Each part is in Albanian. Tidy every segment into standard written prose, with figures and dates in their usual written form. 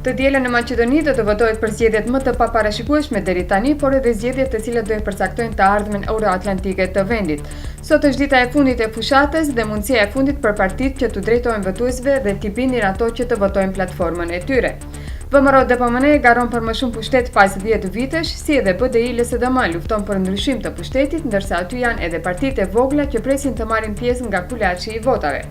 Të dielën në Maqedoni do të votohet për zgjedhjet më të paparashikueshme deri tani, por edhe zgjedhjet të cilat do e përcaktojnë të ardhmen euroatlantike të vendit. Sot është dita e fundit e fushatës dhe mundësia e fundit për partitë që të drejtohen votuesve dhe t'i bindin ato që të votojnë platformën e tyre. VMRO-DPMN garon për më shumë pushtet pas 10 vitesh, si edhe BDI-LSDM lufton për ndryshim të pushtetit, ndërsa aty janë edhe partitë e vogla që presin të marrin pjesë nga kulaçi i votave.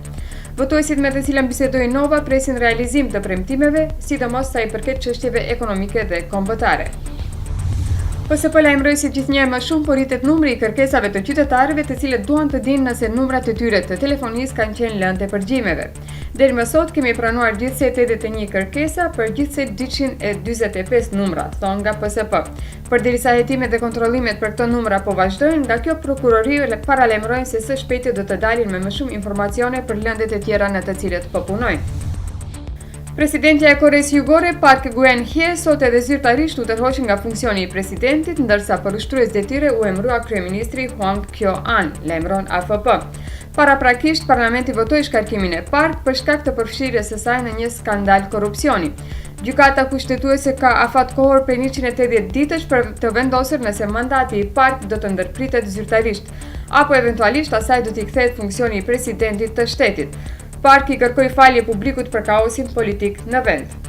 Votuesit me të cilën bisedoi Nova presin realizim të premtimeve, sidomos sa i përket çështjeve ekonomike dhe kombëtare. PSP lajmëroi se gjithnjëherë më shumë po rritet numri i kërkesave të qytetarëve të cilët duan të dinë nëse numrat e tyre të telefonisë kanë qenë lënë te përgjimeve. Deri më sot kemi pranuar gjithsej 81 kërkesa për gjithsej 245 numra, thon nga PSP. Përderisa hetimet dhe kontrollimet për këto numra po vazhdojnë, nga kjo prokurori paralajmërojnë se së shpejti do të dalin me më shumë informacione për lëndet e tjera në të cilët po punojnë. Presidentja e Koreas Jugore, Park Geun-hye, sot edhe zyrtarisht u tërhoqi nga funksioni i presidentit, ndërsa për ushtrues detyrë u emërua kryeministri Hwang Kyo-an, lajmëron AFP. Paraprakisht, parlamenti votoi shkarkimin e Park për shkak të përfshirjes së saj në një skandal korrupsioni. Gjykata kushtetuese ka afat kohor prej 180 ditësh për të vendosur nëse mandati i Park do të ndërpritet zyrtarisht, apo eventualisht asaj do t'i kthehet funksioni i presidentit të shtetit. Park i kërkoi falje publikut për kaosin politik në vend.